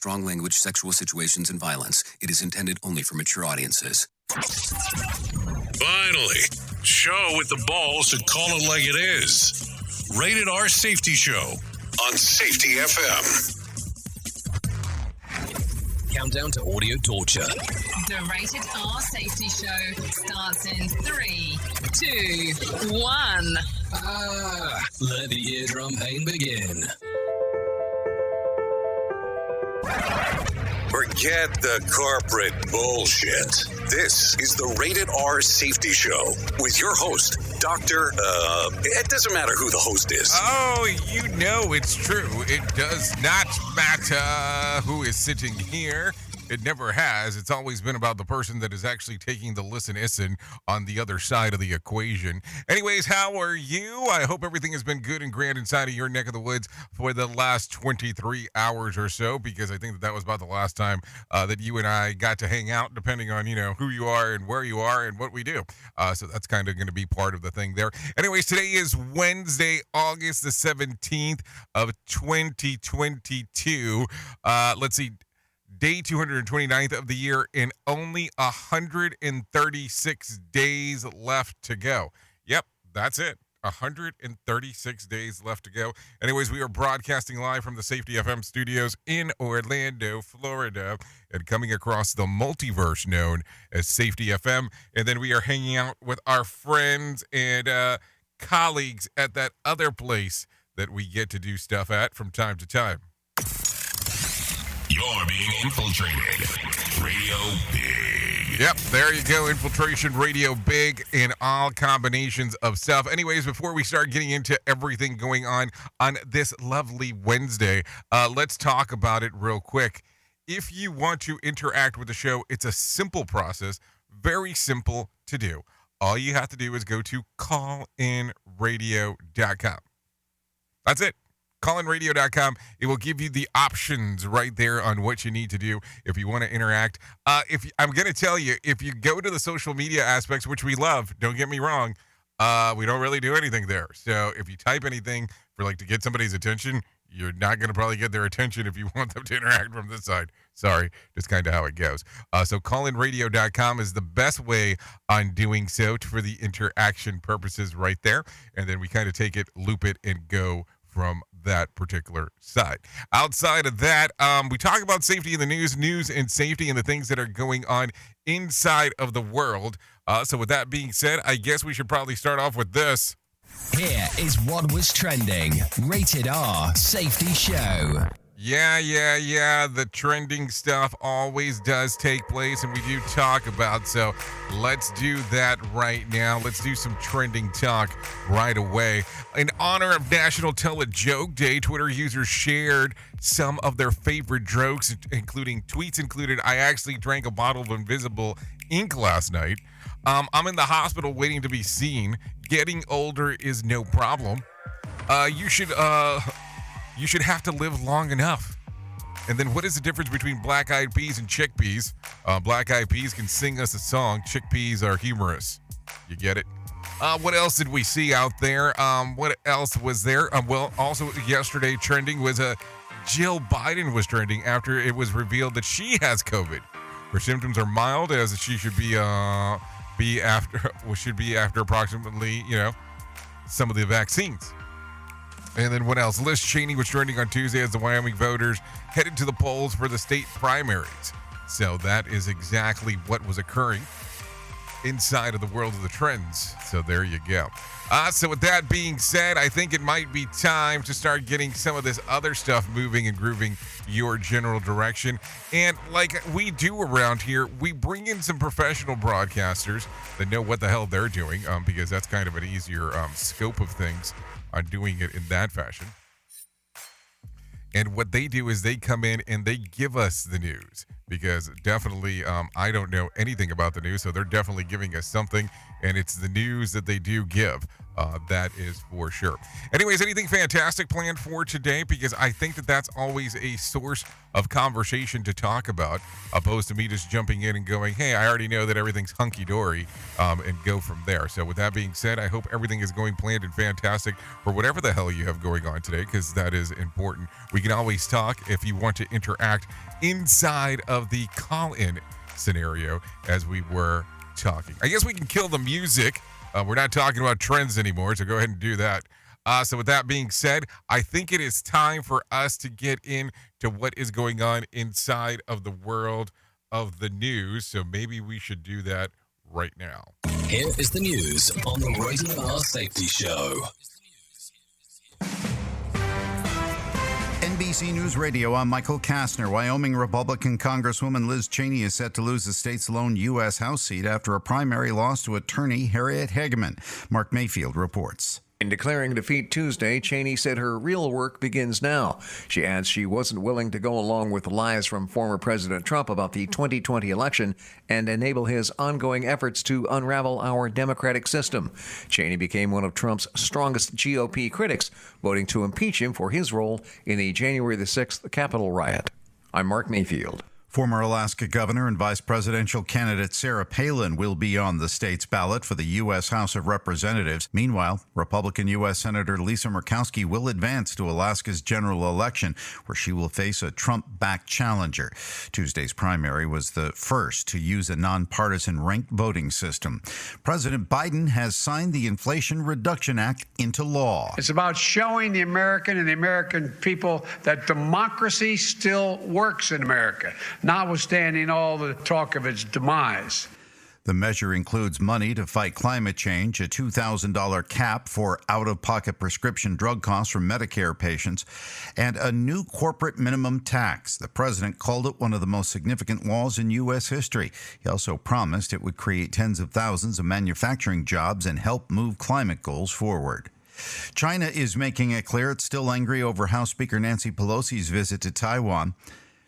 strong language, sexual situations, and violence. It is intended only for mature audiences. Finally, show with the balls to call it like it is. Rated R Safety Show on Safety FM. Countdown to audio torture. The Rated R Safety Show starts in 3, 2, 1. Let the eardrum pain begin. Forget the corporate bullshit. This is the Rated R Safety Show with your host, Dr. It doesn't matter who the host is. Oh, you know it's true. It does not matter who is sitting here. It never has. It's always been about the person that is actually taking the listen on the other side of the equation. Anyways, how are you? I hope everything has been good and grand inside of your neck of the woods for the last 23 hours or so, because I think that was about the last time that you and I got to hang out, depending on, who you are and where you are and what we do. So that's kind of going to be part of the thing there. Anyways, today is Wednesday, August the 17th of 2022. Let's see. Day 229th of the year, and only 136 days left to go. Yep, that's it. 136 days left to go. Anyways, we are broadcasting live from the Safety FM studios in Orlando, Florida, and coming across the multiverse known as Safety FM. And then we are hanging out with our friends and colleagues at that other place that we get to do stuff at from time to time. You're being infiltrated. Radio Big. Yep, there you go. Infiltration Radio Big in all combinations of stuff. Anyways, before we start getting into everything going on this lovely Wednesday, let's talk about it real quick. If you want to interact with the show, it's a simple process, very simple to do. All you have to do is go to callinradio.com. That's it. callinradio.com. It will give you the options right there on what you need to do if you want to interact. I'm going to tell you, if you go to the social media aspects, which we love, don't get me wrong, we don't really do anything there. So if you type anything for to get somebody's attention, you're not going to probably get their attention if you want them to interact from this side. Sorry, just kind of how it goes. So callinradio.com is the best way on doing so for the interaction purposes right there. And then we kind of take it, loop it, and go from that particular side. Outside of that, we talk about safety in the news and safety and the things that are going on inside of the world. So with that being said, I guess we should probably start off with this. Here is what was trending. Rated R Safety Show. Yeah. The trending stuff always does take place, and we do talk about. So let's do that right now. Let's do some trending talk right away. In honor of National Tell a Joke Day, Twitter users shared some of their favorite jokes, including tweets included, "I actually drank a bottle of invisible ink last night." "I'm in the hospital waiting to be seen. Getting older is no problem. You should have to live long enough." And then, what is the difference between Black Eyed Peas and chickpeas? Black Eyed Peas can sing us a song. Chickpeas are humorous. You get it? What else did we see out there? What else was there? Well, also yesterday trending was Jill Biden was trending after it was revealed that she has COVID. Her symptoms are mild, as she should be after approximately, some of the vaccines. And then what else? Liz Cheney was trending on Tuesday as the Wyoming voters headed to the polls for the state primaries. So that is exactly what was occurring inside of the world of the trends. So there you go. So with that being said, I think it might be time to start getting some of this other stuff moving and grooving your general direction. And like we do around here, we bring in some professional broadcasters that know what the hell they're doing, because that's kind of an easier scope of things on doing it in that fashion. And what they do is they come in and they give us the news, because definitely I don't know anything about the news, so they're definitely giving us something, and it's the news that they do give. That is for sure. Anyways, anything fantastic planned for today? Because I think that that's always a source of conversation to talk about, opposed to me just jumping in and going, hey, I already know that everything's hunky-dory, and go from there. So with that being said, I hope everything is going planned and fantastic for whatever the hell you have going on today, because that is important. We can always talk if you want to interact inside of the call-in scenario as we were talking. I guess we can kill the music. We're not talking about trends anymore, so go ahead and do that. So with that being said, I think it is time for us to get into what is going on inside of the world of the news. So maybe we should do that right now. Here is the news on the Rated R Safety Show. NBC News Radio, I'm Michael Kastner. Wyoming Republican Congresswoman Liz Cheney is set to lose the state's lone U.S. House seat after a primary loss to attorney Harriet Hageman. Mark Mayfield reports. In declaring defeat Tuesday, Cheney said her real work begins now. She adds she wasn't willing to go along with lies from former President Trump about the 2020 election and enable his ongoing efforts to unravel our democratic system. Cheney became one of Trump's strongest GOP critics, voting to impeach him for his role in the January the 6th Capitol riot. I'm Mark Mayfield. Former Alaska Governor and Vice Presidential candidate Sarah Palin will be on the state's ballot for the U.S. House of Representatives. Meanwhile, Republican U.S. Senator Lisa Murkowski will advance to Alaska's general election, where she will face a Trump-backed challenger. Tuesday's primary was the first to use a nonpartisan ranked voting system. President Biden has signed the Inflation Reduction Act into law. It's about showing the American and the American people that democracy still works in America, notwithstanding all the talk of its demise. The measure includes money to fight climate change, a $2,000 cap for out-of-pocket prescription drug costs for Medicare patients, and a new corporate minimum tax. The president called it one of the most significant laws in U.S. history. He also promised it would create tens of thousands of manufacturing jobs and help move climate goals forward. China is making it clear it's still angry over House Speaker Nancy Pelosi's visit to Taiwan.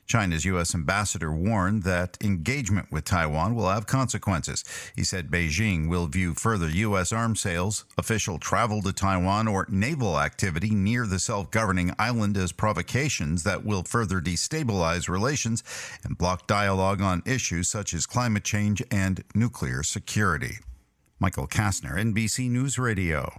China's U.S. ambassador warned that engagement with Taiwan will have consequences. He said Beijing will view further U.S. arms sales, official travel to Taiwan, or naval activity near the self-governing island as provocations that will further destabilize relations and block dialogue on issues such as climate change and nuclear security. Michael Kastner, NBC News Radio.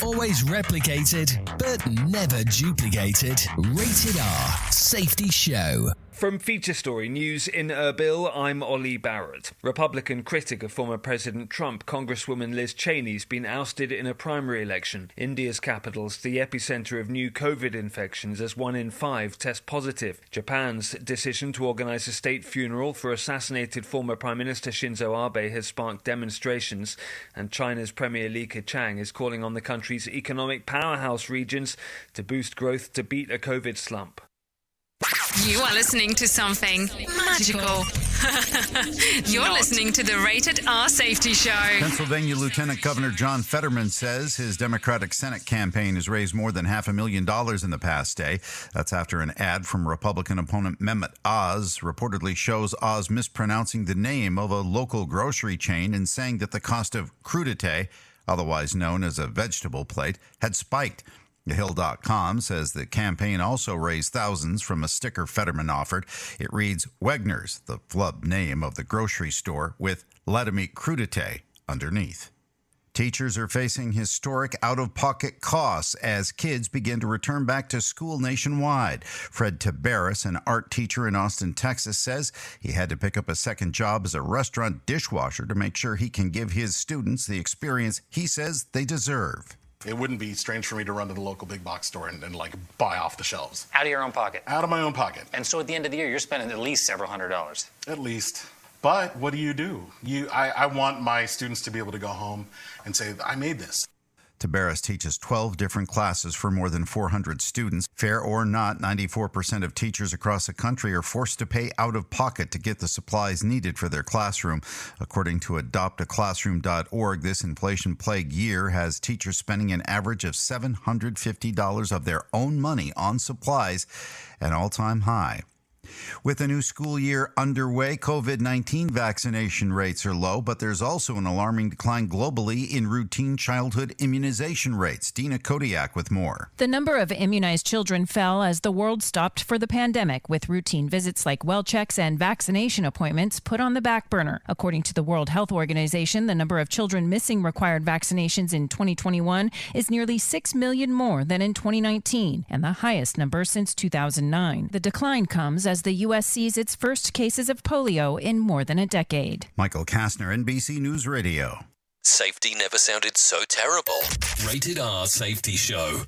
Always replicated, but never duplicated. Rated R Safety Show. From Feature Story News in Erbil, I'm Ollie Barrett. Republican critic of former President Trump, Congresswoman Liz Cheney, has been ousted in a primary election. India's capital's the epicenter of new COVID infections as 1 in 5 test positive. Japan's decision to organize a state funeral for assassinated former Prime Minister Shinzo Abe has sparked demonstrations, and China's Premier Li Keqiang is calling on the country's economic powerhouse regions to boost growth to beat a COVID slump. You are listening to something magical. You're listening to the Rated R Safety Show. Pennsylvania Lieutenant Governor John Fetterman says his Democratic Senate campaign has raised more than $500,000 in the past day. That's after an ad from Republican opponent Mehmet Oz reportedly shows Oz mispronouncing the name of a local grocery chain and saying that the cost of crudité, otherwise known as a vegetable plate, had spiked. TheHill.com says the campaign also raised thousands from a sticker Fetterman offered. It reads Wegner's, the flub name of the grocery store, with "Let 'em eat crudité" underneath. Teachers are facing historic out-of-pocket costs as kids begin to return back to school nationwide. Fred Tabaris, an art teacher in Austin, Texas, says he had to pick up a second job as a restaurant dishwasher to make sure he can give his students the experience he says they deserve. It wouldn't be strange for me to run to the local big box store and like buy off the shelves. Out of your own pocket? Out of my own pocket. And so at the end of the year, you're spending at least several $100s. At least. But what do? I want my students to be able to go home and say, I made this. Tabaris teaches 12 different classes for more than 400 students. Fair or not, 94% of teachers across the country are forced to pay out of pocket to get the supplies needed for their classroom. According to adoptaclassroom.org, this inflation-plagued year has teachers spending an average of $750 of their own money on supplies, an all-time high. With the new school year underway, COVID-19 vaccination rates are low, but there's also an alarming decline globally in routine childhood immunization rates. Dina Kodiak with more. The number of immunized children fell as the world stopped for the pandemic, with routine visits like well checks and vaccination appointments put on the back burner. According to the World Health Organization, the number of children missing required vaccinations in 2021 is nearly 6 million more than in 2019, and the highest number since 2009. The decline comes as the U.S. sees its first cases of polio in more than a decade. Michael Kastner, NBC News Radio. Safety never sounded so terrible. Rated R Safety Show.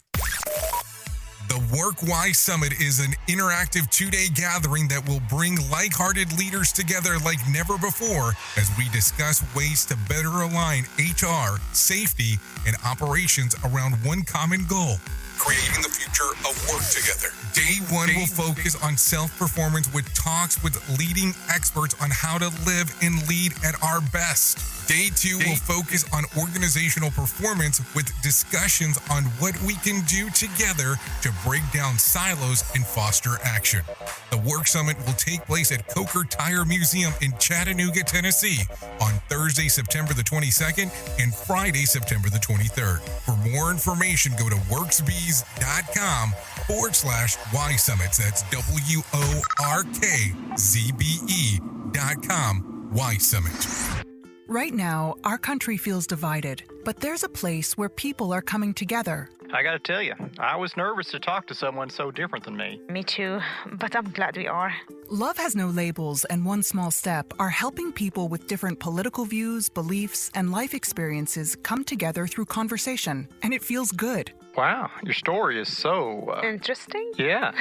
The WorkWise Summit is an interactive two-day gathering that will bring like-hearted leaders together like never before as we discuss ways to better align HR, safety, and operations around one common goal: creating the future of work together. Day one will focus on self-performance with talks with leading experts on how to live and lead at our best. Day two will focus on organizational performance with discussions on what we can do together to break down silos and foster action. The Work Summit will take place at Coker Tire Museum in Chattanooga, Tennessee on Thursday, September the 22nd and Friday, September the 23rd. For more information, go to worksbees.com/Y-Summits. That's WORKZBE.com Y-Summit. Right now, our country feels divided, but there's a place where people are coming together. I gotta tell you, I was nervous to talk to someone so different than me. Me too, but I'm glad we are. Love Has No Labels and One Small Step are helping people with different political views, beliefs, and life experiences come together through conversation, and it feels good. Wow, your story is so... Interesting? Yeah.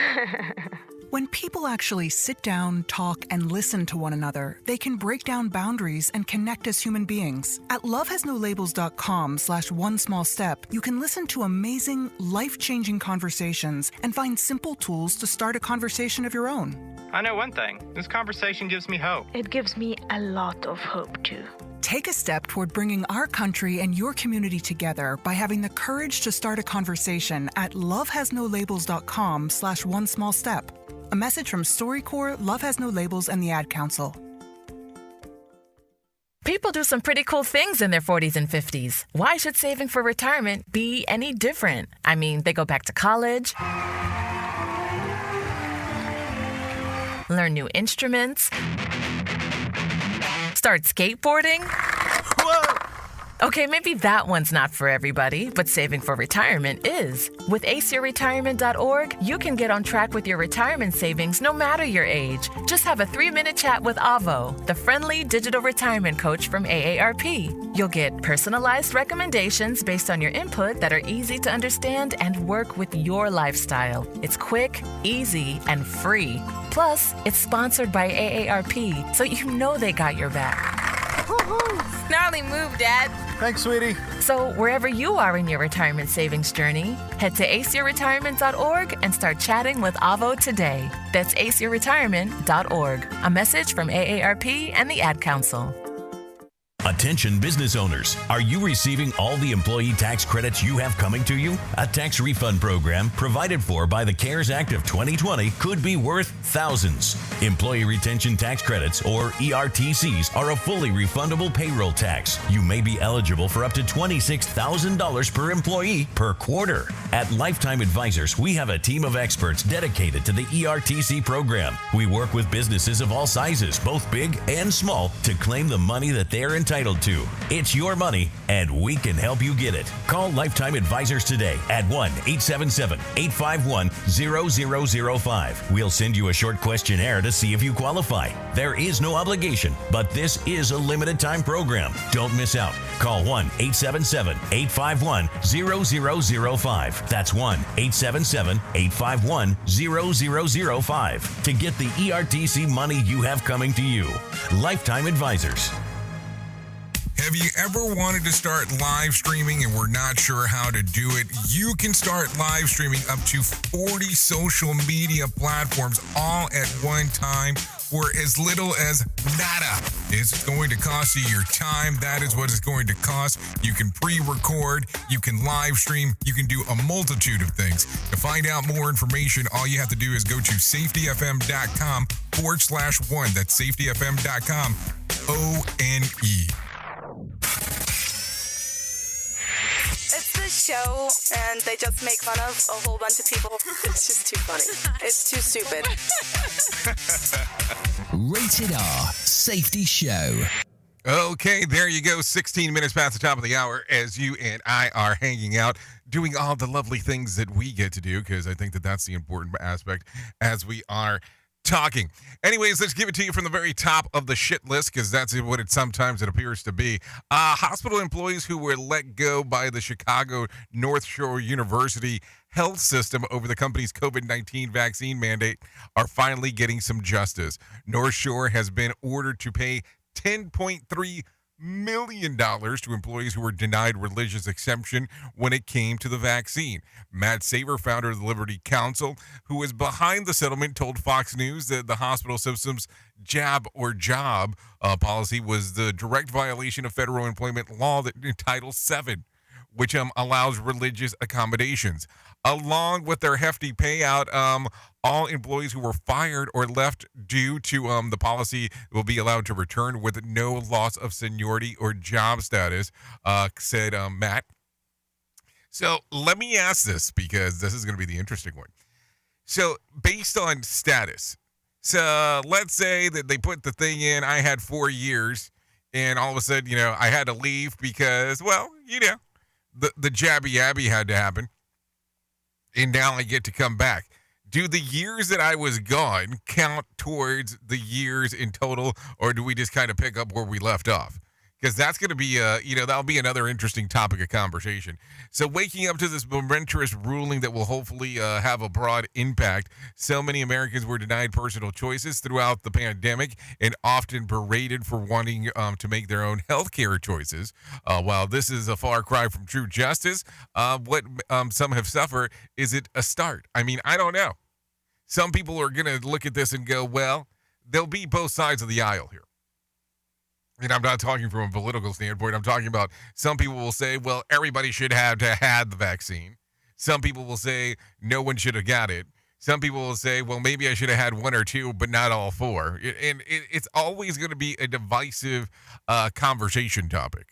When people actually sit down, talk, and listen to one another, they can break down boundaries and connect as human beings. At lovehasnolabels.com/onesmallstep, you can listen to amazing, life-changing conversations and find simple tools to start a conversation of your own. I know one thing. This conversation gives me hope. It gives me a lot of hope, too. Take a step toward bringing our country and your community together by having the courage to start a conversation at lovehasnolabels.com/onesmallstep. A message from StoryCorps, Love Has No Labels, and the Ad Council. People do some pretty cool things in their 40s and 50s. Why should saving for retirement be any different? I mean, they go back to college, learn new instruments, start skateboarding. Whoa! Okay, maybe that one's not for everybody, but saving for retirement is. With aceyourretirement.org, you can get on track with your retirement savings no matter your age. Just have a 3-minute chat with Avo, the friendly digital retirement coach from AARP. You'll get personalized recommendations based on your input that are easy to understand and work with your lifestyle. It's quick, easy, and free. Plus, it's sponsored by AARP, so you know they got your back. Gnarly move, Dad. Thanks, sweetie. So wherever you are in your retirement savings journey, head to aceyourretirement.org and start chatting with Avo today. That's aceyourretirement.org. A message from AARP and the Ad Council. Attention business owners, are you receiving all the employee tax credits you have coming to you? A tax refund program provided for by the CARES Act of 2020 could be worth thousands. Employee retention tax credits, or ERTCs, are a fully refundable payroll tax. You may be eligible for up to $26,000 per employee per quarter. At Lifetime Advisors, we have a team of experts dedicated to the ERTC program. We work with businesses of all sizes, both big and small, to claim the money that they're entitled to. It's your money, and we can help you get it. Call Lifetime Advisors today at 1-877-851-0005. We'll send you a short questionnaire to see if you qualify. There is no obligation, but this is a limited time program. Don't miss out. Call 1-877-851-0005. That's 1-877-851-0005 to get the ERTC money you have coming to you. Lifetime Advisors. Have you ever wanted to start live streaming and were not sure how to do it? You can start live streaming up to 40 social media platforms all at one time for as little as nada. It's going to cost you your time. That is what it's going to cost. You can pre-record, you can live stream, you can do a multitude of things. To find out more information, all you have to do is go to safetyfm.com/one. That's safetyfm.com, ONE. It's the show, and they just make fun of a whole bunch of people. It's just too funny. It's too stupid. Rated R Safety Show. Okay, there you go. 16 minutes past the top of the hour as you and I are hanging out, doing all the lovely things that we get to do, because I think that that's the important aspect as we are talking. Anyways, let's give it to you from the very top of the shit list, because that's what it sometimes it appears to be. Hospital employees who were let go by the Chicago North Shore University health system over the company's COVID-19 vaccine mandate are finally getting some justice. North Shore has been ordered to pay $10.3 million to employees who were denied religious exemption when it came to the vaccine. Matt Saver, founder of the Liberty Council, who is behind the settlement, told Fox News that the hospital system's jab or job policy was the direct violation of federal employment law, that Title VII, which allows religious accommodations. Along with their hefty payout, all employees who were fired or left due to the policy will be allowed to return with no loss of seniority or job status, said Matt. So let me ask this, because this is going to be the interesting one. So based on status, so let's say that they put the thing in, I had 4 years, and all of a sudden, I had to leave because, well, the jabby yabby had to happen. And now I get to come back. Do the years that I was gone count towards the years in total, or do we just kind of pick up where we left off? Because that's going to be, that'll be another interesting topic of conversation. So waking up to this momentous ruling that will hopefully have a broad impact. So many Americans were denied personal choices throughout the pandemic and often berated for wanting to make their own healthcare choices. While this is a far cry from true justice, what some have suffered, is it a start? I mean, I don't know. Some people are going to look at this and go, well, there'll be both sides of the aisle here. And I'm not talking from a political standpoint. I'm talking about some people will say, well, everybody should have to had the vaccine. Some people will say no one should have got it. Some people will say, well, maybe I should have had one or two, but not all four. And it's always going to be a divisive conversation topic.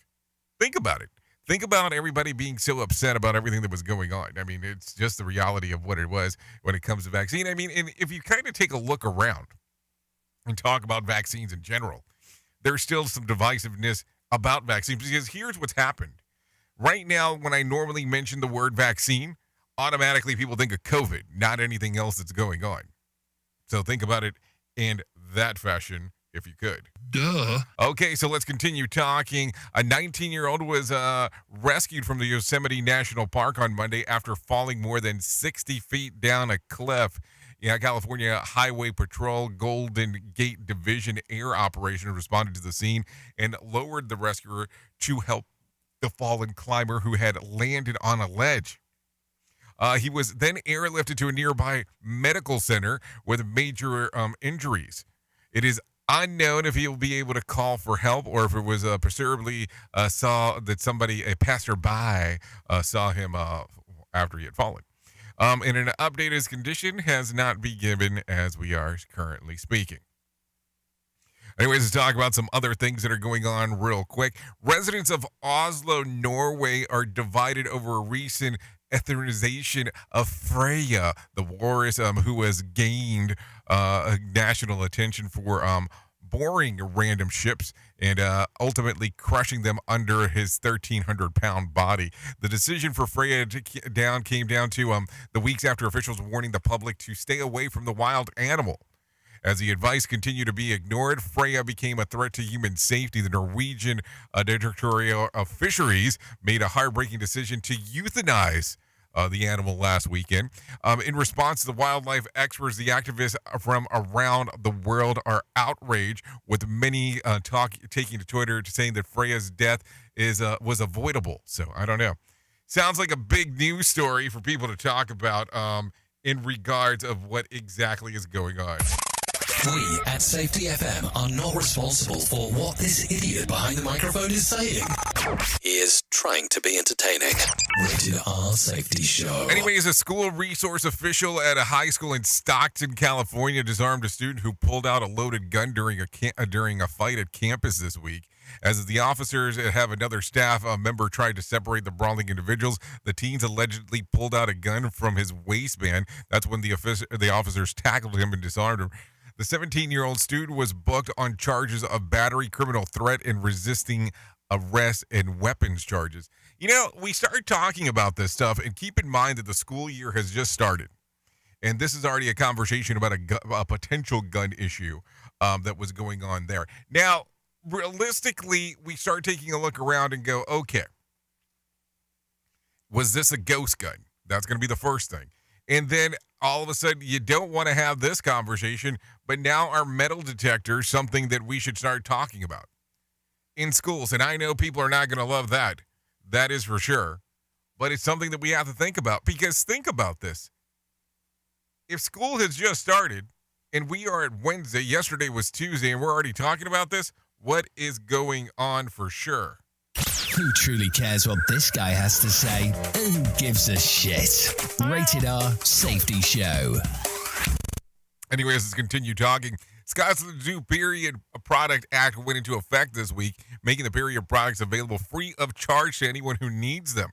Think about it. Think about everybody being so upset about everything that was going on. I mean, it's just the reality of what it was when it comes to vaccine. I mean, and if you kind of take a look around and talk about vaccines in general, there's still some divisiveness about vaccines, because here's what's happened. Right now, when I normally mention the word vaccine, automatically people think of COVID, not anything else that's going on. So think about it in that fashion, if you could. Duh. Okay, so let's continue talking. A 19-year-old was rescued from the Yosemite National Park on Monday after falling more than 60 feet down a cliff. California Highway Patrol Golden Gate Division Air Operation responded to the scene and lowered the rescuer to help the fallen climber who had landed on a ledge. He was then airlifted to a nearby medical center with major injuries. It is unknown if he will be able to call for help, or if it was presumably saw that somebody, a passerby, saw him after he had fallen. And an update, his condition has not been given as we are currently speaking. Anyways, let's talk about some other things that are going on real quick. Residents of Oslo, Norway are divided over a recent euthanization of Freya, the walrus who has gained national attention for boring random ships and ultimately crushing them under his 1,300-pound body. The decision for Freya came down to the weeks after officials warning the public to stay away from the wild animal. As the advice continued to be ignored, Freya became a threat to human safety. The Norwegian Directorate of Fisheries made a heartbreaking decision to euthanize the animal last weekend. In response to the wildlife experts, the activists from around the world are outraged, with many taking to Twitter to saying that Freya's death was avoidable. So I don't know. Sounds like a big news story for people to talk about in regards of what exactly is going on. We at Safety FM are not responsible for what this idiot behind the microphone is saying. He is trying to be entertaining. Rated R Safety Show. Anyways, a school resource official at a high school in Stockton, California, disarmed a student who pulled out a loaded gun during a fight at campus this week. As the officers have another staff member tried to separate the brawling individuals, the teens allegedly pulled out a gun from his waistband. That's when the officers tackled him and disarmed him. The 17-year-old student was booked on charges of battery, criminal threat, and resisting arrest and weapons charges. You know, we started talking about this stuff, and keep in mind that the school year has just started. And this is already a conversation about a potential gun issue that was going on there. Now, realistically, we start taking a look around and go, okay, was this a ghost gun? That's going to be the first thing. And then all of a sudden, you don't want to have this conversation, but now are metal detectors something that we should start talking about in schools? And I know people are not going to love that. That is for sure. But it's something that we have to think about, because think about this. If school has just started and we are at Wednesday, yesterday was Tuesday, and we're already talking about this, what is going on for sure? Who truly cares what this guy has to say? Who gives a shit? Rated R Safety Show. Anyways, let's continue talking. Scotland's new Period Product Act went into effect this week, making the period products available free of charge to anyone who needs them.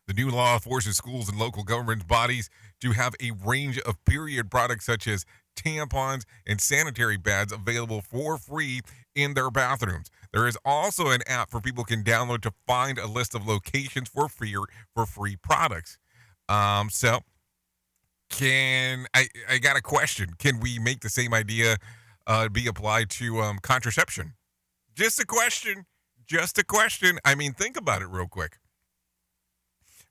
The new law forces schools and local government bodies to have a range of period products such as tampons and sanitary pads available for free in their bathrooms. There is also an app for people can download to find a list of locations for free products. So can I got a question. Can we make the same idea be applied to contraception? Just a question. I mean, think about it real quick.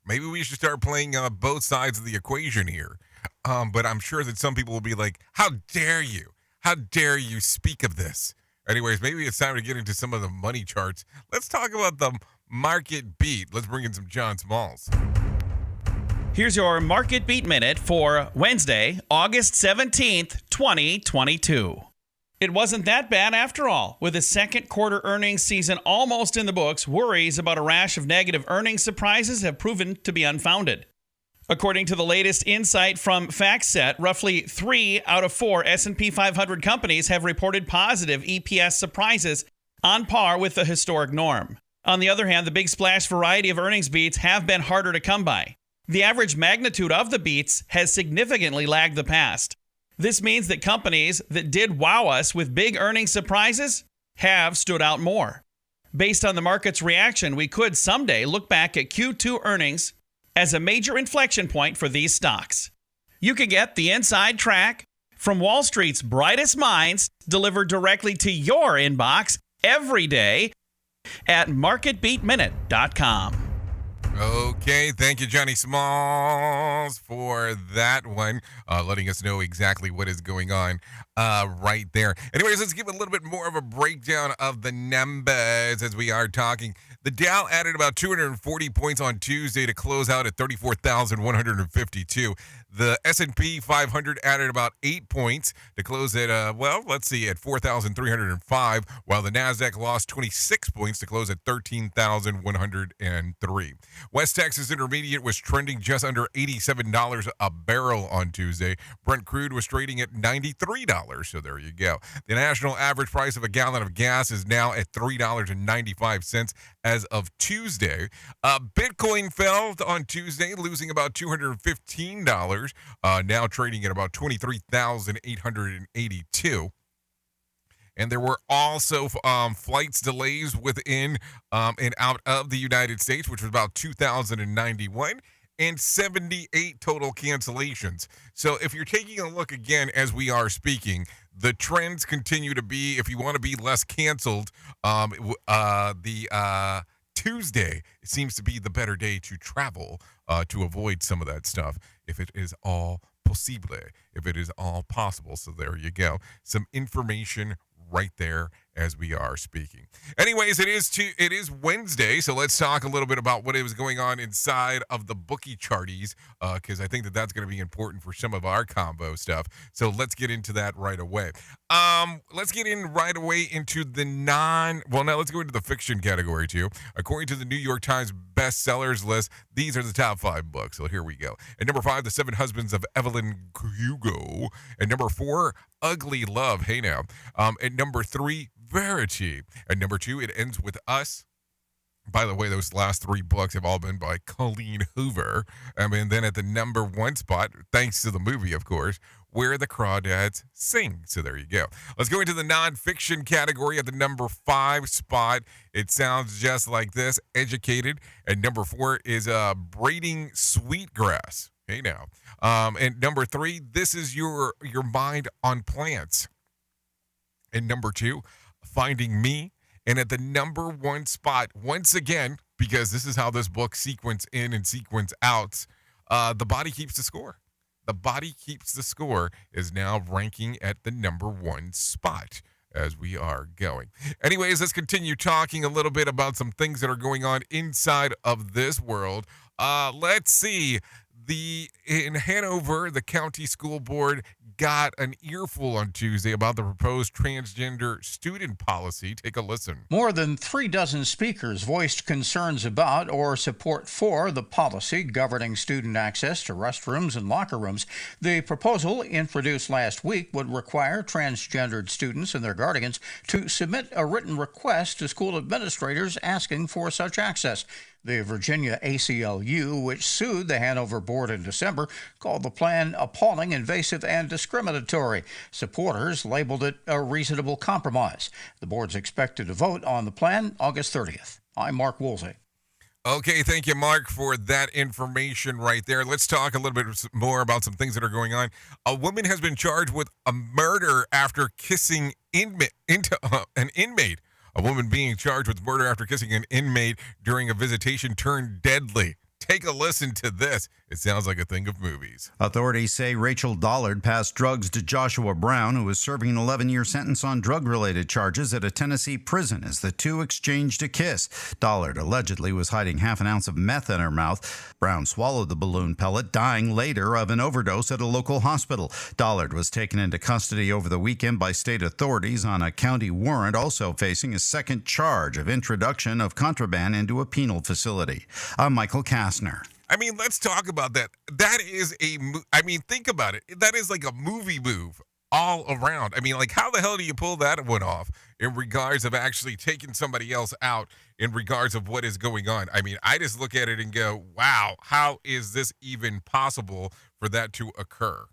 Maybe we should start playing both sides of the equation here. But I'm sure that some people will be like, how dare you? How dare you speak of this? Anyways, maybe it's time to get into some of the money charts. Let's talk about the market beat. Let's bring in some John Smalls. Here's your Market Beat Minute for Wednesday, August 17th, 2022. It wasn't that bad after all. With the second quarter earnings season almost in the books, worries about a rash of negative earnings surprises have proven to be unfounded. According to the latest insight from FactSet, roughly 3 out of 4 S&P 500 companies have reported positive EPS surprises on par with the historic norm. On the other hand, the big splash variety of earnings beats have been harder to come by. The average magnitude of the beats has significantly lagged the past. This means that companies that did wow us with big earnings surprises have stood out more. Based on the market's reaction, we could someday look back at Q2 earnings as a major inflection point for these stocks. You can get the inside track from Wall Street's brightest minds delivered directly to your inbox every day at marketbeatminute.com. Okay, thank you, Johnny Smalls, for that one, letting us know exactly what is going on right there. Anyways, let's give a little bit more of a breakdown of the numbers as we are talking. The Dow added about 240 points on Tuesday to close out at 34,152. The S&P 500 added about 8 points to close at, at 4,305, while the NASDAQ lost 26 points to close at 13,103. West Texas Intermediate was trending just under $87 a barrel on Tuesday. Brent crude was trading at $93, so there you go. The national average price of a gallon of gas is now at $3.95 as of Tuesday. Bitcoin fell on Tuesday, losing about $215. Now trading at about 23,882. And there were also flights delays within and out of the United States, which was about 2,091, and 78 total cancellations. So if you're taking a look again as we are speaking, the trends continue to be, if you want to be less canceled, Tuesday seems to be the better day to travel to avoid some of that stuff, if it is all possible, if it is all possible. So there you go. Some information right there as we are speaking. Anyways, it is Wednesday, so let's talk a little bit about what was going on inside of the bookie charties, because I think that's going to be important for some of our combo stuff. So let's get into that right away. Let's get in right away into the let's go into the fiction category too. According to the New York Times bestsellers list, these are the top 5 books. So here we go. At number 5, The 7 Husbands of Evelyn Hugo. At number 4, Ugly Love. Hey now. At number 3, Verity. At number 2, It Ends With Us. By the way, those last 3 books have all been by Colleen Hoover. Then at the number 1 spot, thanks to the movie, of course, Where the Crawdads Sing. So there you go. Let's go into the nonfiction category at the number 5 spot. It sounds just like this, Educated. And number 4 is Braiding Sweetgrass. Hey now. And number 3, This Is Your Mind on Plants. And number 2, Finding Me. And at the number 1 spot, once again, because this is how this book sequence in and sequence out, The Body Keeps the Score. The Body Keeps the Score is now ranking at the number 1 spot as we are going. Anyways, let's continue talking a little bit about some things that are going on inside of this world. Let's see. In Hanover, the county school board got an earful on Tuesday about the proposed transgender student policy. Take a listen. More than 3 dozen speakers voiced concerns about or support for the policy governing student access to restrooms and locker rooms. The proposal, introduced last week, would require transgendered students and their guardians to submit a written request to school administrators asking for such access. The Virginia ACLU, which sued the Hanover board in December, called the plan appalling, invasive, and discriminatory. Supporters labeled it a reasonable compromise. The board's expected to vote on the plan August 30th. I'm Mark Woolsey. Okay, thank you, Mark, for that information right there. Let's talk a little bit more about some things that are going on. A woman has been charged with a murder after kissing an inmate. A woman being charged with murder after kissing an inmate during a visitation turned deadly. Take a listen to this. It sounds like a thing of movies. Authorities say Rachel Dollard passed drugs to Joshua Brown, who was serving an 11-year sentence on drug-related charges at a Tennessee prison as the two exchanged a kiss. Dollard allegedly was hiding half an ounce of meth in her mouth. Brown swallowed the balloon pellet, dying later of an overdose at a local hospital. Dollard was taken into custody over the weekend by state authorities on a county warrant, also facing a second charge of introduction of contraband into a penal facility. I'm Michael Kastner. I mean, let's talk about that. That is think about it. That is like a movie move all around. I mean, like, how the hell do you pull that one off in regards of actually taking somebody else out in regards of what is going on? I mean, I just look at it and go, wow, how is this even possible for that to occur?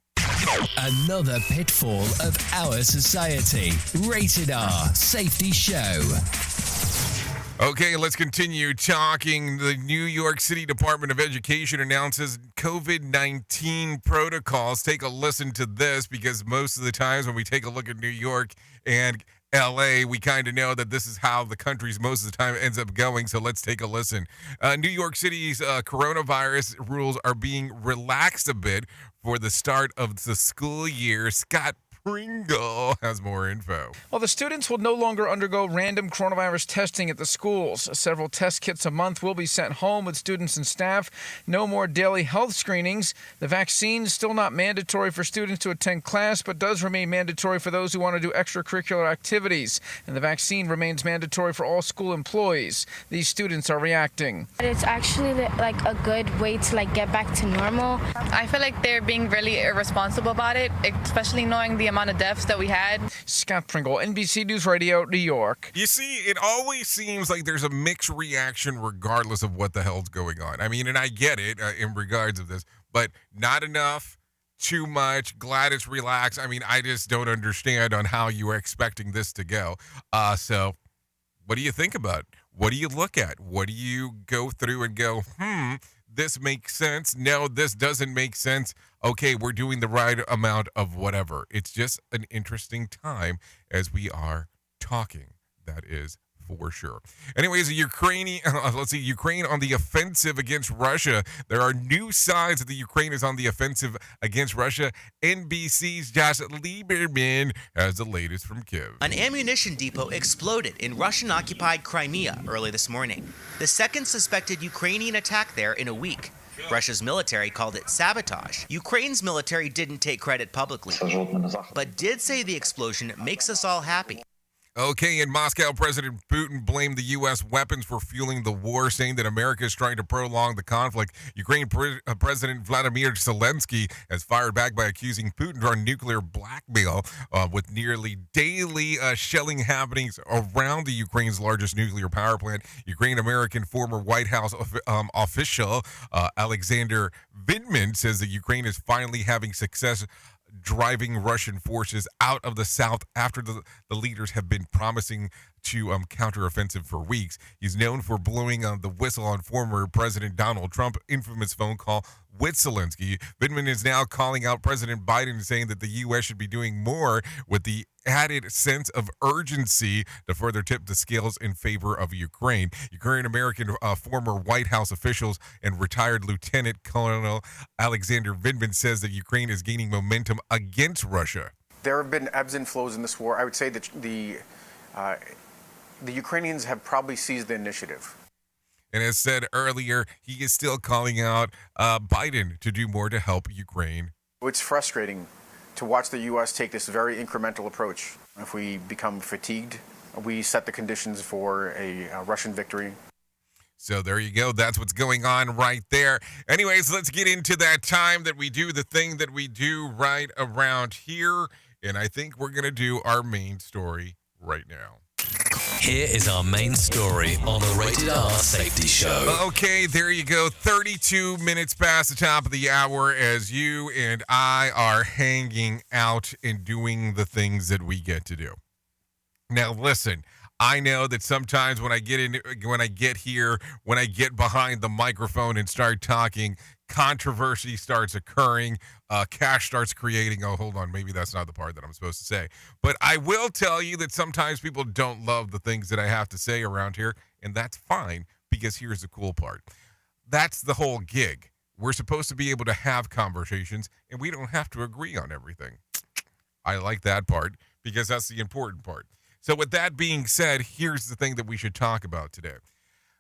Another pitfall of our society. Rated R Safety Show. Okay, let's continue talking. The New York City Department of Education announces COVID-19 protocols. Take a listen to this, because most of the times when we take a look at New York and LA, we kind of know that this is how the country's most of the time ends up going. So let's take a listen. New York City's coronavirus rules are being relaxed a bit for the start of the school year. Scott Pringle has more info. Well, the students will no longer undergo random coronavirus testing at the schools. Several test kits a month will be sent home with students and staff. No more daily health screenings. The vaccine is still not mandatory for students to attend class, but does remain mandatory for those who want to do extracurricular activities. And the vaccine remains mandatory for all school employees. These students are reacting. It's actually like a good way to get back to normal. I feel like they're being really irresponsible about it, especially knowing the amount of deaths that we had. Scott Pringle, NBC News Radio, New York. You see, it always seems like there's a mixed reaction regardless of what the hell's going on. I mean, and I get it in regards of this, but not enough, too much, glad it's relaxed. I mean, I just don't understand on how you are expecting this to go. So what do you think about it? What do you look at? What do you go through and go, this makes sense? No, this doesn't make sense. Okay, we're doing the right amount of whatever. It's just an interesting time as we are talking. That is for sure. Anyways, Ukraine on the offensive against Russia. There are new signs that the Ukraine is on the offensive against Russia. NBC's Josh Lieberman has the latest from Kiev. An ammunition depot exploded in Russian-occupied Crimea early this morning. The second suspected Ukrainian attack there in a week. Russia's military called it sabotage. Ukraine's military didn't take credit publicly, but did say the explosion makes us all happy. Okay, in Moscow, President Putin blamed the U.S. weapons for fueling the war, saying that America is trying to prolong the conflict. Ukraine President Vladimir Zelensky has fired back by accusing Putin of nuclear blackmail with nearly daily shelling happenings around the Ukraine's largest nuclear power plant. Ukraine-American former White House official Alexander Vindman says that Ukraine is finally having success driving Russian forces out of the south after the leaders have been promising to counteroffensive for weeks. He's known for blowing the whistle on former President Donald Trump's infamous phone call with Zelensky. Vindman is now calling out President Biden, saying that the U.S. should be doing more with the added sense of urgency to further tip the scales in favor of Ukraine. Ukraine-American former White House officials and retired Lieutenant Colonel Alexander Vindman says that Ukraine is gaining momentum against Russia. There have been ebbs and flows in this war. I would say that the Ukrainians have probably seized the initiative. And as said earlier, he is still calling out Biden to do more to help Ukraine. It's frustrating to watch the U.S. take this very incremental approach. If we become fatigued, we set the conditions for a Russian victory. So there you go. That's what's going on right there. Anyways, let's get into that time that we do the thing that we do right around here. And I think we're going to do our main story right now. Here is our main story on the Rated R Safety Show. Okay, there you go. 32 minutes past the top of the hour as you and I are hanging out and doing the things that we get to do. Now, listen, I know that sometimes when I get behind the microphone and start talking, controversy starts occurring, Cash starts creating. Oh, hold on, maybe that's not the part that I'm supposed to say. But I will tell you that sometimes people don't love the things that I have to say around here, and that's fine, because here's the cool part. That's the whole gig. We're supposed to be able to have conversations, and we don't have to agree on everything. I like that part, because that's the important part. So with that being said, here's the thing that we should talk about today.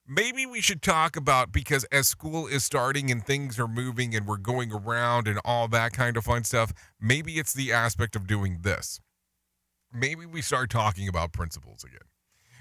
Maybe we should talk about, because as school is starting and things are moving and we're going around and all that kind of fun stuff, maybe it's the aspect of doing this. Maybe we start talking about principles again.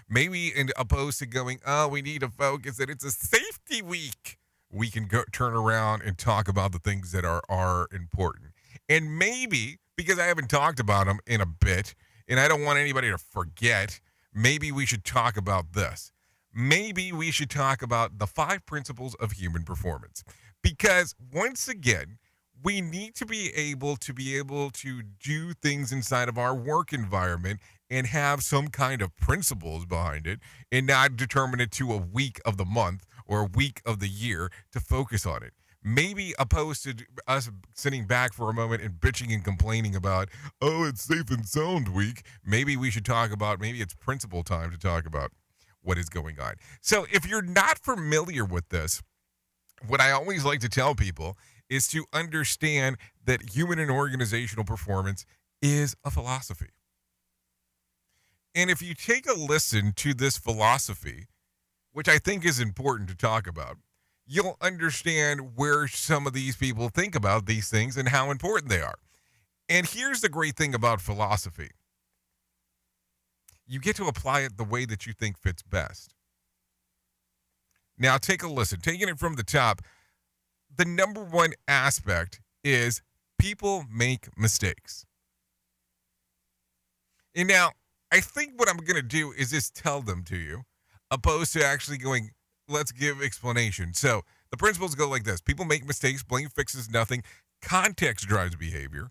Maybe in opposed to going, oh, we need to focus that it's a safety week, we can go turn around and talk about the things that are important. And maybe, because I haven't talked about them in a bit, and I don't want anybody to forget, maybe we should talk about this. Maybe we should talk about the 5 principles of human performance. Because once again, we need to be able to do things inside of our work environment and have some kind of principles behind it and not determine it to a week of the month or a week of the year to focus on it. Maybe opposed to us sitting back for a moment and bitching and complaining about, oh, it's safe and sound week. Maybe we should talk about, maybe it's principle time to talk about what is going on. So if you're not familiar with this, what I always like to tell people is to understand that human and organizational performance is a philosophy. And if you take a listen to this philosophy, which I think is important to talk about, you'll understand where some of these people think about these things and how important they are. And here's the great thing about philosophy. You get to apply it the way that you think fits best. Now, take a listen. Taking it from the top, the number one aspect is people make mistakes. And now, I think what I'm going to do is just tell them to you, opposed to actually going, let's give explanation. So the principles go like this. People make mistakes. Blame fixes nothing. Context drives behavior.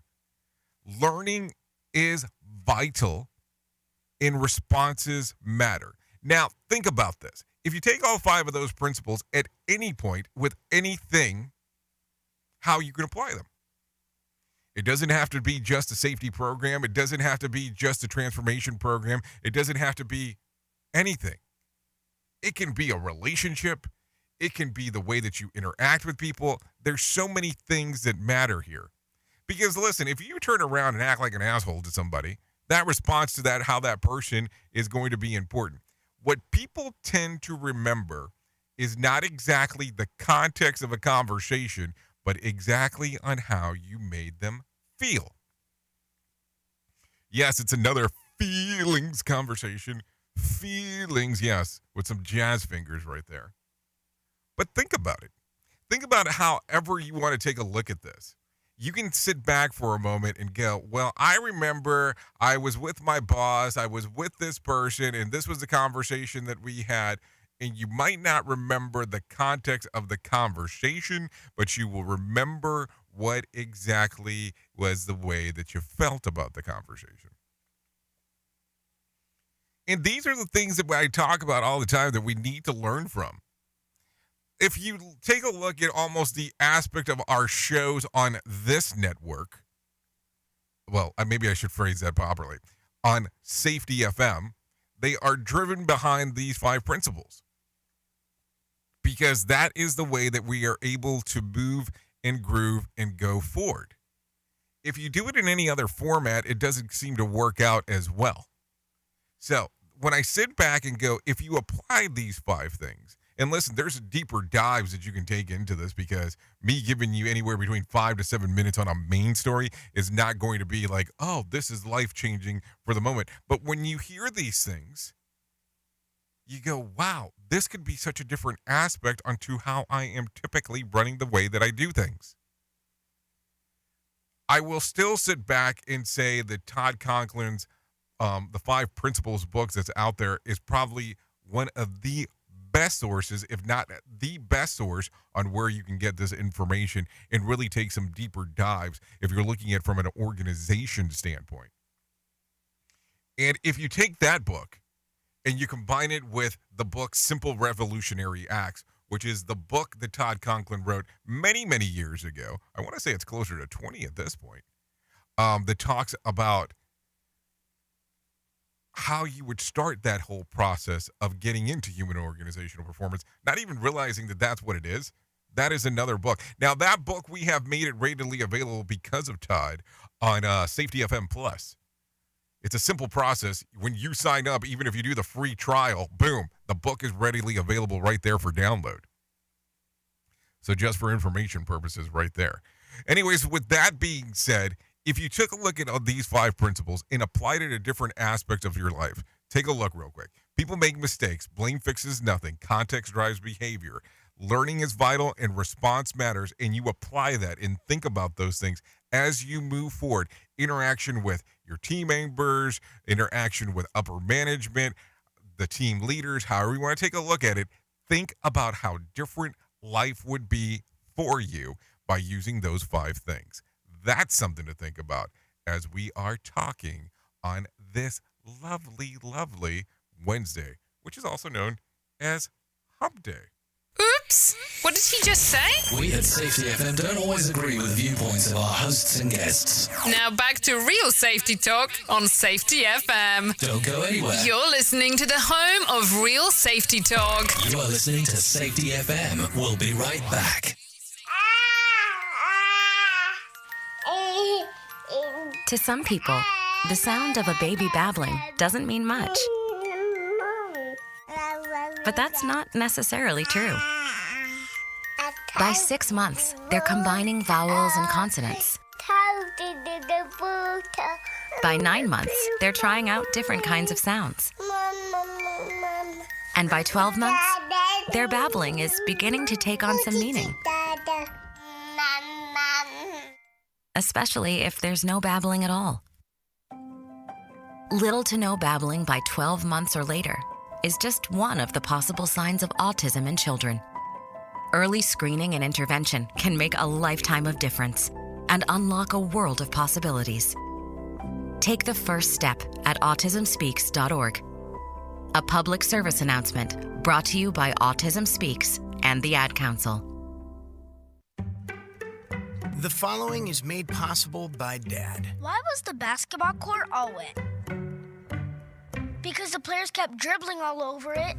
Learning is vital. And responses matter. Now, think about this. If you take all 5 of those principles at any point with anything, how you can apply them. It doesn't have to be just a safety program. It doesn't have to be just a transformation program. It doesn't have to be anything. It can be a relationship. It can be the way that you interact with people. There's so many things that matter here. Because listen, if you turn around and act like an asshole to somebody, that response to that, how that person is going to be important. What people tend to remember is not exactly the context of a conversation, but exactly on how you made them feel. Yes, it's another feelings conversation. Feelings, yes, with some jazz fingers right there. But think about it. Think about however you want to take a look at this. You can sit back for a moment and go, well, I remember I was with my boss, I was with this person, and this was the conversation that we had. And you might not remember the context of the conversation, but you will remember what exactly was the way that you felt about the conversation. And these are the things that I talk about all the time that we need to learn from. If you take a look at almost the aspect of our shows on this network, well, maybe I should phrase that properly, on Safety FM, they are driven behind these 5 principles. Because that is the way that we are able to move and groove and go forward. If you do it in any other format, it doesn't seem to work out as well. So when I sit back and go, if you apply these 5 things, and listen, there's deeper dives that you can take into this, because me giving you anywhere between 5 to 7 minutes on a main story is not going to be like, oh, this is life-changing for the moment. But when you hear these things, you go, wow, this could be such a different aspect onto how I am typically running the way that I do things. I will still sit back and say that Todd Conklin's The 5 Principles books that's out there is probably one of the best sources, if not the best source, on where you can get this information and really take some deeper dives if you're looking at it from an organization standpoint. And if you take that book and you combine it with the book Simple Revolutionary Acts, which is the book that Todd Conklin wrote many, many years ago. I want to say it's closer to 20 at this point. That talks about how you would start that whole process of getting into human organizational performance, not even realizing that that's what it is. That is another book. Now, that book, we have made it readily available because of Todd on Safety FM Plus. It's a simple process. When you sign up, even if you do the free trial, boom, the book is readily available right there for download. So just for information purposes right there. Anyways, with that being said, if you took a look at these 5 principles and applied it to different aspects of your life, take a look real quick. People make mistakes. Blame fixes nothing. Context drives behavior. Learning is vital and response matters, and you apply that and think about those things as you move forward. Interaction with your team members, interaction with upper management, the team leaders, however you want to take a look at it. Think about how different life would be for you by using those 5 things. That's something to think about as we are talking on this lovely, lovely Wednesday, which is also known as Hump Day. Oops! What did he just say? We at Safety FM don't always agree with viewpoints of our hosts and guests. Now back to real safety talk on Safety FM. Don't go anywhere. You're listening to the home of real safety talk. You are listening to Safety FM. We'll be right back. To some people, the sound of a baby babbling doesn't mean much. But that's not necessarily true. By 6 months, they're combining vowels and consonants. By 9 months, they're trying out different kinds of sounds. And by 12 months, their babbling is beginning to take on some meaning. Especially if there's no babbling at all. Little to no babbling by 12 months or later is just one of the possible signs of autism in children. Early screening and intervention can make a lifetime of difference and unlock a world of possibilities. Take the first step at autismspeaks.org. A public service announcement brought to you by Autism Speaks and the Ad Council. The following is made possible by Dad. Why was the basketball court all wet? Because the players kept dribbling all over it.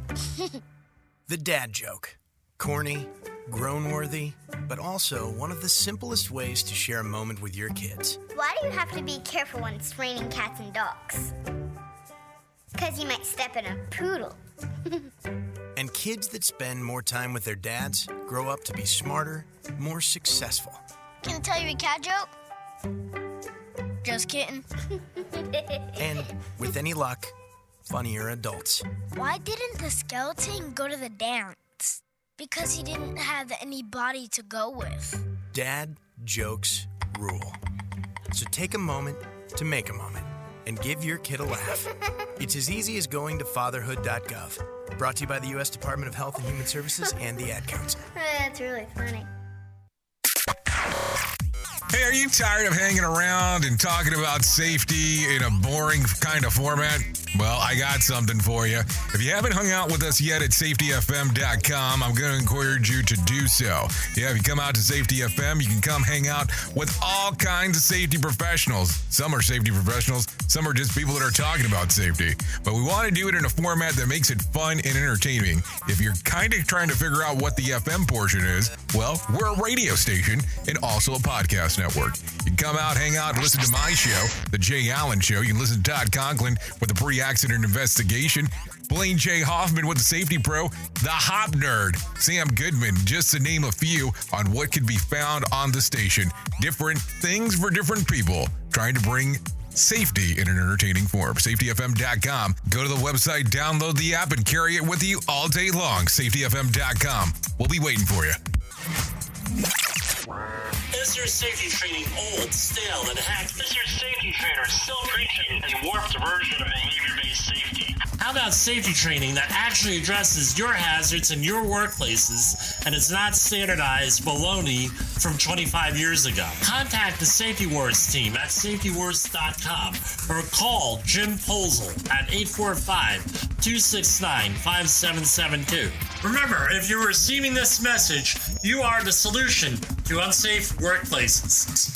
The dad joke. Corny, groan-worthy, but also one of the simplest ways to share a moment with your kids. Why do you have to be careful when it's raining cats and dogs? Because you might step in a poodle. And kids that spend more time with their dads grow up to be smarter, more successful. Can I tell you a cat joke? Just kidding. And with any luck, funnier adults. Why didn't the skeleton go to the dance? Because he didn't have any body to go with. Dad jokes rule. So take a moment to make a moment and give your kid a laugh. It's as easy as going to fatherhood.gov. Brought to you by the U.S. Department of Health and Human Services and the Ad Council. That's really funny. Hey, are you tired of hanging around and talking about safety in a boring kind of format? Well, I got something for you. If you haven't hung out with us yet at safetyfm.com, I'm going to encourage you to do so. Yeah, if you come out to Safety FM, you can come hang out with all kinds of safety professionals. Some are safety professionals, some are just people that are talking about safety. But we want to do it in a format that makes it fun and entertaining. If you're kind of trying to figure out what the FM portion is, well, we're a radio station and also a podcast network. You can come out, hang out, and listen to my show, The Jay Allen Show. You can listen to Todd Conklin with the pre-accident investigation, Blaine J. Hoffman with the Safety Pro, The Hop Nerd, Sam Goodman, just to name a few on what can be found on the station. Different things for different people, trying to bring safety in an entertaining form. SafetyFM.com. Go to the website, download the app, and carry it with you all day long. SafetyFM.com. We'll be waiting for you. Is your safety training old, stale, and hacked? Is your safety trainer still preaching a warped version of behavior-based safety? How about safety training that actually addresses your hazards in your workplaces and is not standardized baloney from 25 years ago? Contact the Safety Wars team at safetywars.com or call Jim Posel at 845-269-5772. Remember, if you're receiving this message, you are the solution to unsafe workplaces.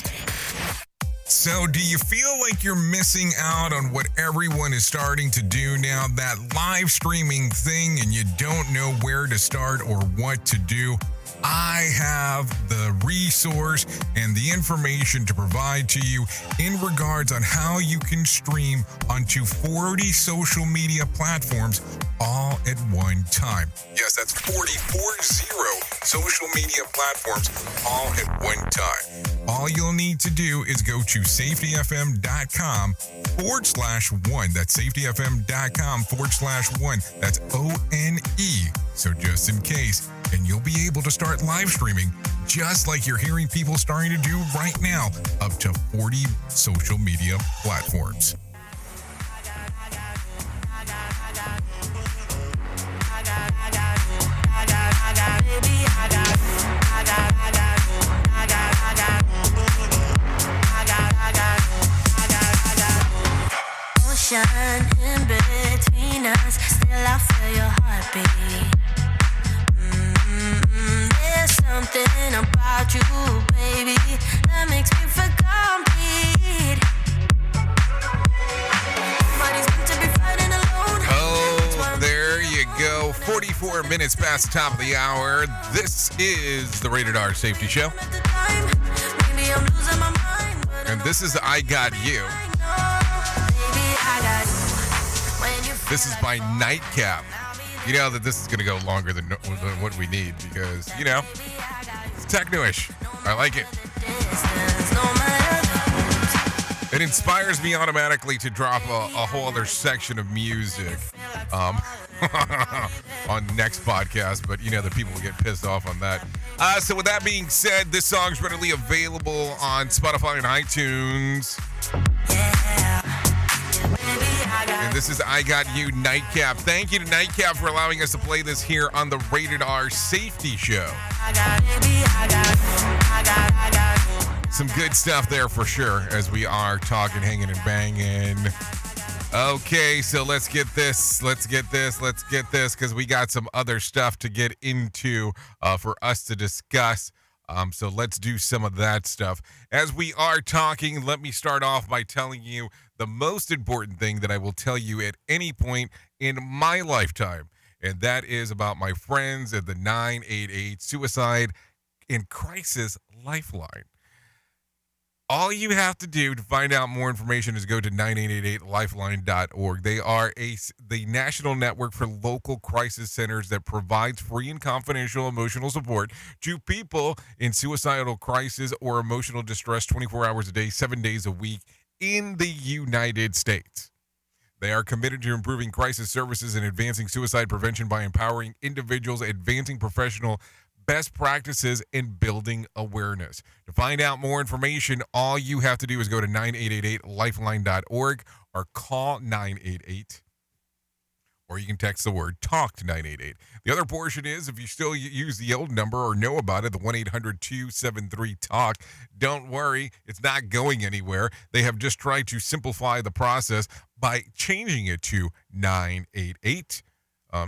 So, do you feel like you're missing out on what everyone is starting to do now? That live streaming thing, and you don't know where to start or what to do? I have the resource and the information to provide to you in regards on how you can stream onto 40 social media platforms all at one time. Yes, that's 40 social media platforms all at one time. All you'll need to do is go to safetyfm.com/1. That's safetyfm.com/1. That's ONE. So just in case, and you'll be able to start live streaming just like you're hearing people starting to do right now, up to 40 social media platforms. Ocean in between us, still I feel your heartbeat. There's something about you, baby, that makes me feel complete. Nobody's meant to be fighting alone. Oh, there you go. 44 minutes past the top of the hour. This is the Rated R Safety Show. Maybe I'm losing my mind, And this is I Got You. This is by Nightcap. You know that this is going to go longer than what we need because, you know, it's techno-ish. I like it. It inspires me automatically to drop a whole other section of music on next podcast, but, you know, the people will get pissed off on that. So with that being said, this song's readily available on Spotify and iTunes. And this is I Got You, Nightcap. Thank you to Nightcap for allowing us to play this here on the Rated R Safety Show. Some good stuff there for sure as we are talking, hanging, and banging. Okay, so let's get this, because we got some other stuff to get into for us to discuss. So let's do some of that stuff. As we are talking, let me start off by telling you the most important thing that I will tell you at any point in my lifetime. and that is about my friends at the 988 Suicide in Crisis Lifeline. All you have to do to find out more information is go to 9888lifeline.org. They are the national network for local crisis centers that provides free and confidential emotional support to people in suicidal crisis or emotional distress 24 hours a day, 7 days a week in the United States. They are committed to improving crisis services and advancing suicide prevention by empowering individuals, advancing professional best practices, and building awareness. To find out more information, all you have to do is go to 9888lifeline.org or call 988, or you can text the word TALK to 988. The other portion is, if you still use the old number or know about it, the 1-800-273-TALK, don't worry, it's not going anywhere. They have just tried to simplify the process by changing it to 988.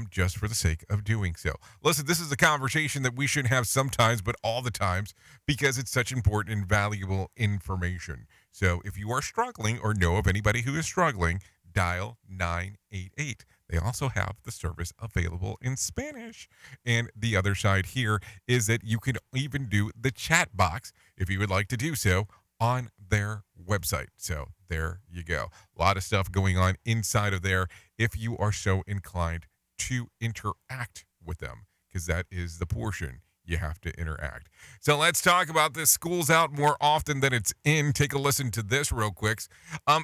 Just for the sake of doing so. Listen, this is a conversation that we should have sometimes, but all the times, because it's such important and valuable information. So if you are struggling or know of anybody who is struggling, dial 988. They also have the service available in Spanish. And the other side here is that you can even do the chat box if you would like to do so on their website. So there you go. A lot of stuff going on inside of there if you are so inclined to interact with them, because that is the portion you have to interact. So let's talk about this. School's out more often than it's in. Take a listen to this real quick.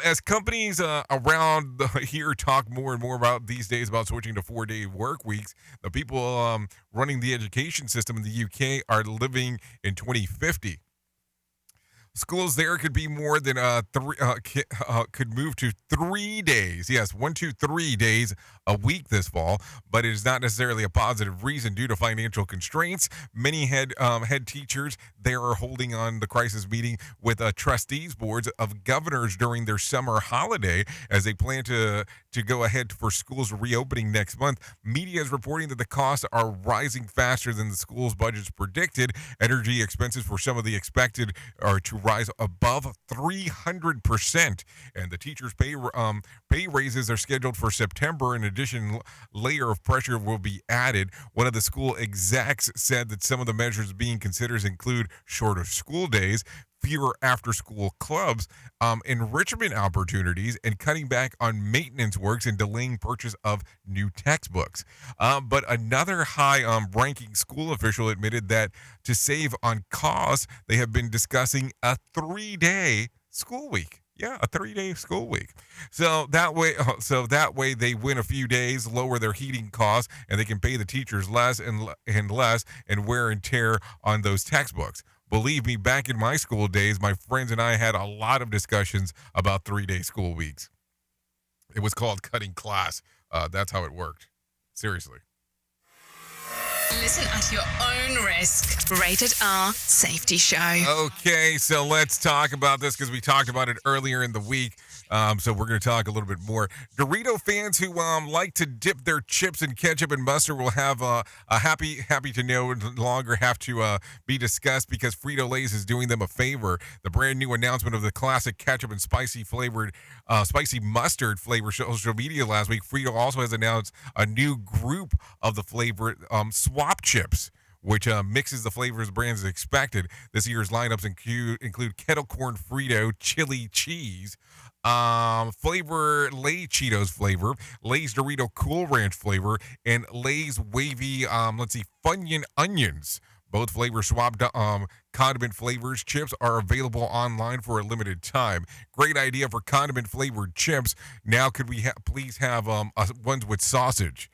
As companies around here talk more and more about these days about switching to 4-day work weeks, the people running the education system in the UK are living in 2050. Schools there could be more than could move to 3 days. Yes, 1 to 3 days a week this fall, but it is not necessarily a positive reason due to financial constraints. Many head teachers there are holding on the crisis meeting with trustees boards of governors during their summer holiday as they plan to go ahead for schools reopening next month. Media is reporting that the costs are rising faster than the school's budgets predicted. Energy expenses for some of the expected are to rise above 300%, and the teachers' pay raises are scheduled for September. In addition, layer of pressure will be added. One of the school execs said that some of the measures being considered include shorter school days, fewer after-school clubs, enrichment opportunities, and cutting back on maintenance works and delaying purchase of new textbooks. But another high-ranking school official admitted that to save on costs, they have been discussing a 3-day school week. Yeah, a 3-day school week. So that way they win a few days, lower their heating costs, and they can pay the teachers less and less and wear and tear on those textbooks. Believe me, back in my school days, my friends and I had a lot of discussions about 3-day school weeks. It was called cutting class. That's how it worked. Seriously. Listen at your own risk. Rated R Safety Show. Okay, so let's talk about this because we talked about it earlier in the week. So we're going to talk a little bit more. Dorito fans who like to dip their chips in ketchup and mustard will have a happy to know no longer have to be discussed because Frito-Lay's is doing them a favor. The brand new announcement of the classic ketchup and spicy mustard flavor social media last week. Frito also has announced a new group of the flavor swap chips, which mixes the flavors brands as expected. This year's lineups include kettle corn Frito, chili cheese, flavor Lay's Cheetos flavor, Lay's Dorito Cool Ranch flavor, and Lay's wavy Funyun onions. Both flavor swapped condiment flavors chips are available online for a limited time. Great idea for condiment flavored chips. Now could we please have ones with sausage?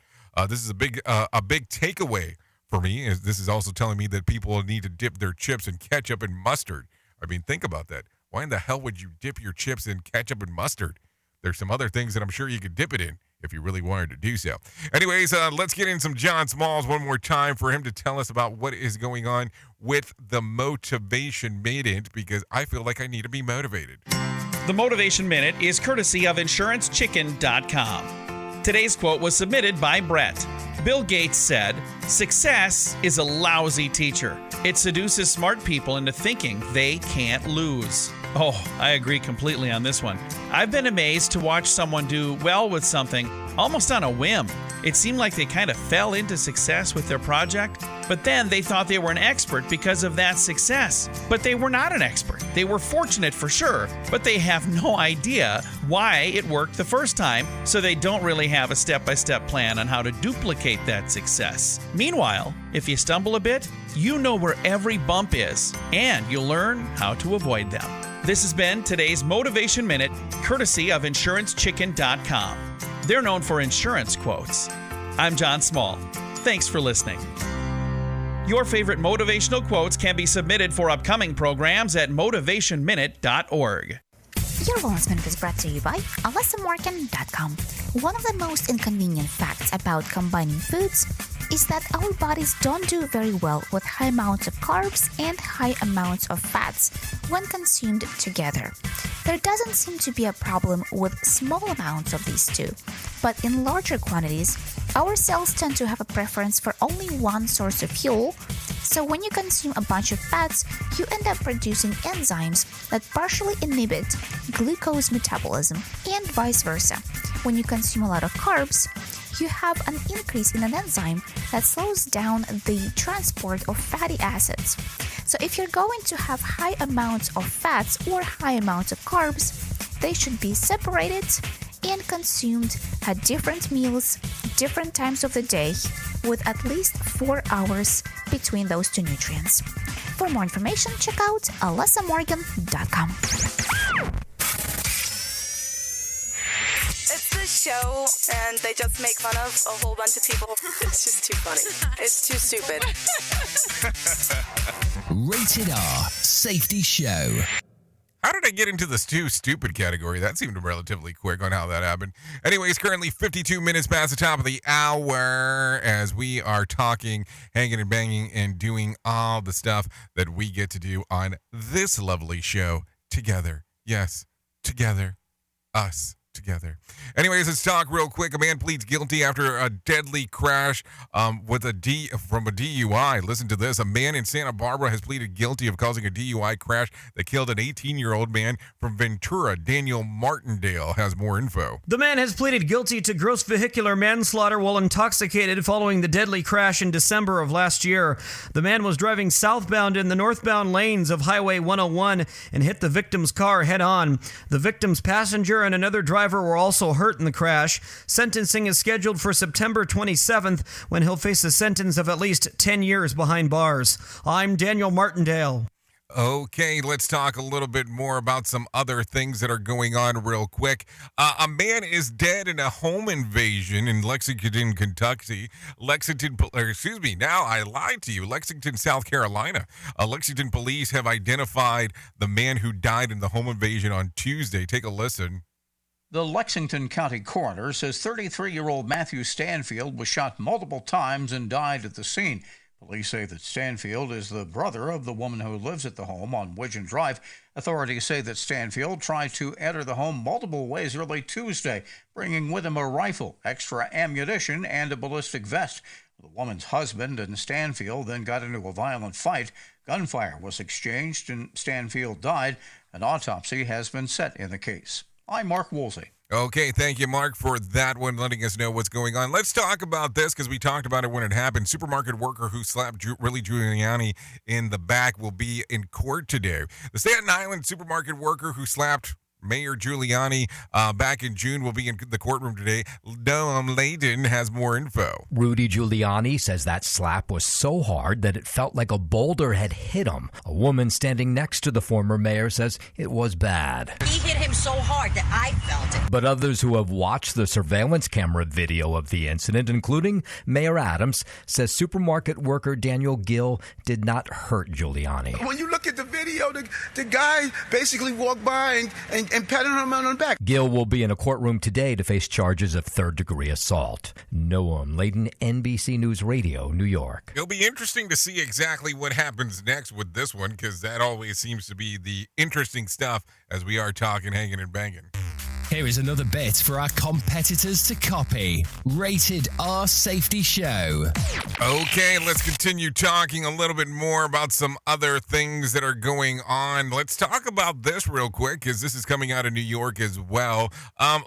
This is a big takeaway for me. This is also telling me that people need to dip their chips in ketchup and mustard. I mean, think about that. Why in the hell would you dip your chips in ketchup and mustard? There's some other things that I'm sure you could dip it in if you really wanted to do so. Anyways, let's get in some John Smalls one more time for him to tell us about what is going on with the Motivation Minute, because I feel like I need to be motivated. The Motivation Minute is courtesy of InsuranceChicken.com. Today's quote was submitted by Brett. Bill Gates said, "Success is a lousy teacher. It seduces smart people into thinking they can't lose." Oh, I agree completely on this one. I've been amazed to watch someone do well with something almost on a whim. It seemed like they kind of fell into success with their project, but then they thought they were an expert because of that success. But they were not an expert. They were fortunate for sure, but they have no idea why it worked the first time, so they don't really have a step-by-step plan on how to duplicate that success. Meanwhile, if you stumble a bit, you know where every bump is, and you'll learn how to avoid them. This has been today's Motivation Minute, courtesy of InsuranceChicken.com. They're known for insurance quotes. I'm John Small. Thanks for listening. Your favorite motivational quotes can be submitted for upcoming programs at motivationminute.org. Your Wellness Minute is brought to you by AlessaMorgan.com. One of the most inconvenient facts about combining foods is that our bodies don't do very well with high amounts of carbs and high amounts of fats when consumed together. There doesn't seem to be a problem with small amounts of these two, but in larger quantities, our cells tend to have a preference for only one source of fuel. So when you consume a bunch of fats, you end up producing enzymes that partially inhibit glucose metabolism, and vice versa. When you consume a lot of carbs, you have an increase in an enzyme that slows down the transport of fatty acids. So if you're going to have high amounts of fats or high amounts of carbs, they should be separated and consumed at different meals, different times of the day, with at least 4 hours between those two nutrients. For more information, check out AlessaMorgan.com. It's the show, and they just make fun of a whole bunch of people. It's just too funny. It's too stupid. Rated R Safety Show. How did I get into this too stupid category? That seemed relatively quick on how that happened. Anyways, currently 52 minutes past the top of the hour as we are talking, hanging and banging, and doing all the stuff that we get to do on this lovely show together. Yes, together. Us. Together. Anyways, let's talk real quick. A man pleads guilty after a deadly crash from a DUI. Listen to this. A man in Santa Barbara has pleaded guilty of causing a DUI crash that killed an 18-year-old man from Ventura. Daniel Martindale has more info. The man has pleaded guilty to gross vehicular manslaughter while intoxicated following the deadly crash in December of last year. The man was driving southbound in the northbound lanes of Highway 101 and hit the victim's car head-on. The victim's passenger and another driver were also hurt in the crash. Sentencing is scheduled for September 27th, when he'll face a sentence of at least 10 years behind bars. I'm Daniel Martindale. Okay, let's talk a little bit more about some other things that are going on real quick. A man is dead in a home invasion in Lexington, Kentucky. Lexington, South Carolina. Lexington police have identified the man who died in the home invasion on Tuesday. Take a listen. The Lexington County coroner says 33-year-old Matthew Stanfield was shot multiple times and died at the scene. Police say that Stanfield is the brother of the woman who lives at the home on Widgeon Drive. Authorities say that Stanfield tried to enter the home multiple ways early Tuesday, bringing with him a rifle, extra ammunition, and a ballistic vest. The woman's husband and Stanfield then got into a violent fight. Gunfire was exchanged and Stanfield died. An autopsy has been set in the case. I'm Mark Woolsey. Okay, thank you, Mark, for that one, letting us know what's going on. Let's talk about this because we talked about it when it happened. Supermarket worker who slapped Rudy Giuliani in the back will be in court today. The Staten Island supermarket worker who slapped Mayor Giuliani back in June will be in the courtroom today. Noam Layden has more info. Rudy Giuliani says that slap was so hard that it felt like a boulder had hit him. A woman standing next to the former mayor says it was bad. He hit him so hard that I felt it. But others who have watched the surveillance camera video of the incident, including Mayor Adams, says supermarket worker Daniel Gill did not hurt Giuliani. When you look at the video, the guy basically walked by and patted him on the back. Gill will be in a courtroom today to face charges of third-degree assault. Noam Layden, NBC News Radio, New York. It'll be interesting to see exactly what happens next with this one because that always seems to be the interesting stuff as we are talking, hanging, and banging. Here is another bit for our competitors to copy. Rated R Safety Show. Okay, let's continue talking a little bit more about some other things that are going on. Let's talk about this real quick, because this is coming out of New York as well.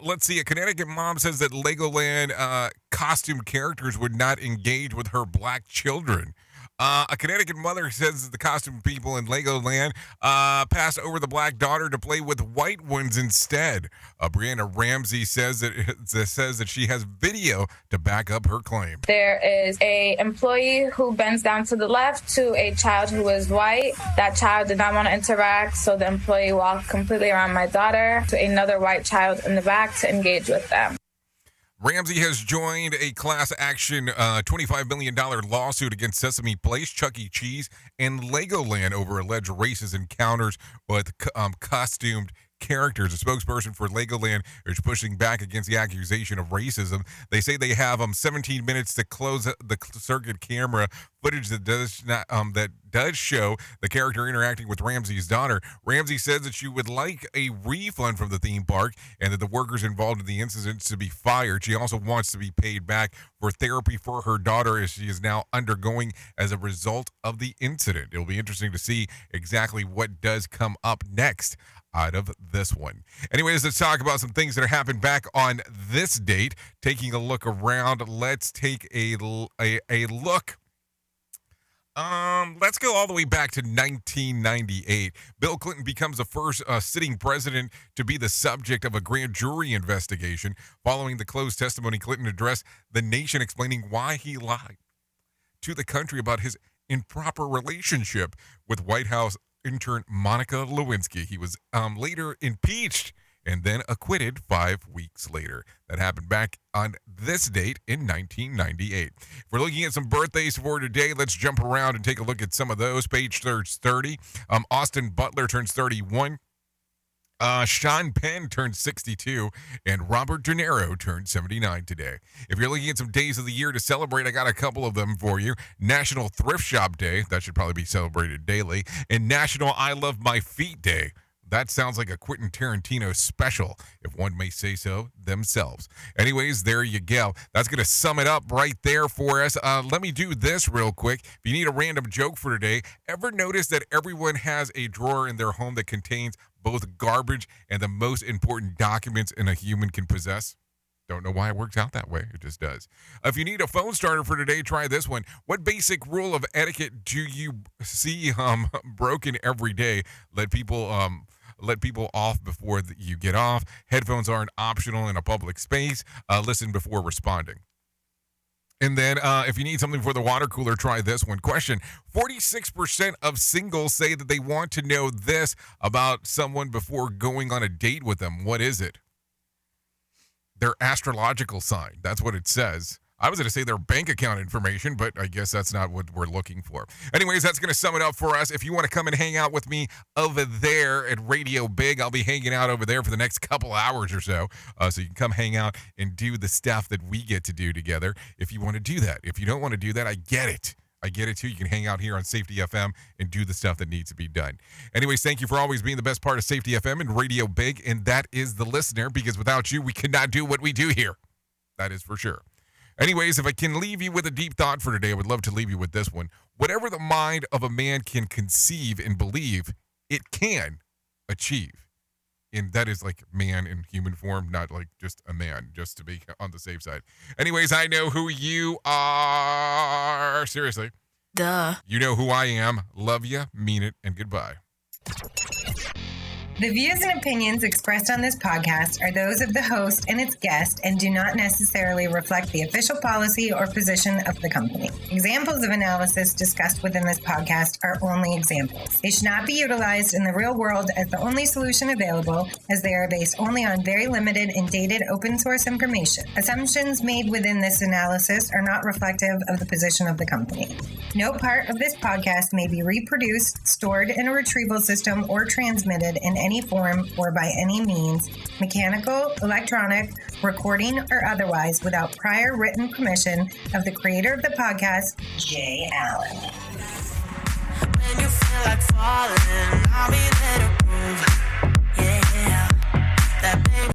Let's see. A Connecticut mom says that Legoland costume characters would not engage with her black children. A Connecticut mother says that the costume people in Legoland passed over the black daughter to play with white ones instead. Brianna Ramsey says that she has video to back up her claim. There is a employee who bends down to the left to a child who is white. That child did not want to interact, so the employee walked completely around my daughter to another white child in the back to engage with them. Ramsey has joined a class action $25 million lawsuit against Sesame Place, Chuck E. Cheese, and Legoland over alleged racist encounters with costumed characters. A spokesperson for Legoland is pushing back against the accusation of racism. They say they have 17 minutes to close the circuit camera footage that does show the character interacting with Ramsey's daughter. Ramsey says that she would like a refund from the theme park and that the workers involved in the incident to be fired. She also wants to be paid back for therapy for her daughter, as she is now undergoing as a result of the incident. It'll be interesting to see exactly what does come up next out of this one. Anyways, let's talk about some things that are happening back on this date. Taking a look around, let's take a look. Let's go all the way back to 1998. Bill Clinton becomes the first sitting president to be the subject of a grand jury investigation. Following the closed testimony, Clinton addressed the nation explaining why he lied to the country about his improper relationship with White House intern Monica Lewinsky. He was later impeached and then acquitted 5 weeks later. That happened back on this date in 1998. If we're looking at some birthdays for today, let's jump around and take a look at some of those. Paige turns 30. Austin Butler turns 31. Sean Penn turned 62, and Robert De Niro turned 79 today. If you're looking at some days of the year to celebrate, I got a couple of them for you. National Thrift Shop Day, that should probably be celebrated daily, and National I Love My Feet Day. That sounds like a Quentin Tarantino special, if one may say so themselves. Anyways, there you go. That's going to sum it up right there for us. Let me do this real quick. If you need a random joke for today, ever notice that everyone has a drawer in their home that contains both garbage and the most important documents a human can possess? Don't know why it works out that way. It just does. If you need a phone starter for today, try this one. What basic rule of etiquette do you see broken every day? Let people off before you get off. Headphones aren't optional in a public space. Listen before responding. And then if you need something for the water cooler, try this one. Question: 46% of singles say that they want to know this about someone before going on a date with them. What is it? Their astrological sign. That's what it says. I was going to say their bank account information, but I guess that's not what we're looking for. Anyways, that's going to sum it up for us. If you want to come and hang out with me over there at Radio Big, I'll be hanging out over there for the next couple hours or so. So you can come hang out and do the stuff that we get to do together if you want to do that. If you don't want to do that, I get it. I get it too. You can hang out here on Safety FM and do the stuff that needs to be done. Anyways, thank you for always being the best part of Safety FM and Radio Big, and that is the listener, because without you, we could not do what we do here. That is for sure. Anyways, if I can leave you with a deep thought for today, I would love to leave you with this one. Whatever the mind of a man can conceive and believe, it can achieve. And that is like man in human form, not like just a man, just to be on the safe side. Anyways, I know who you are. Seriously. Duh. You know who I am. Love you, mean it, and goodbye. The views and opinions expressed on this podcast are those of the host and its guest and do not necessarily reflect the official policy or position of the company. Examples of analysis discussed within this podcast are only examples. They should not be utilized in the real world as the only solution available, as they are based only on very limited and dated open source information. Assumptions made within this analysis are not reflective of the position of the company. No part of this podcast may be reproduced, stored in a retrieval system, or transmitted in any form or by any means, mechanical, electronic, recording, or otherwise, without prior written permission of the creator of the podcast, Jay Allen. When you feel like falling, I'll be there to prove, yeah, that baby.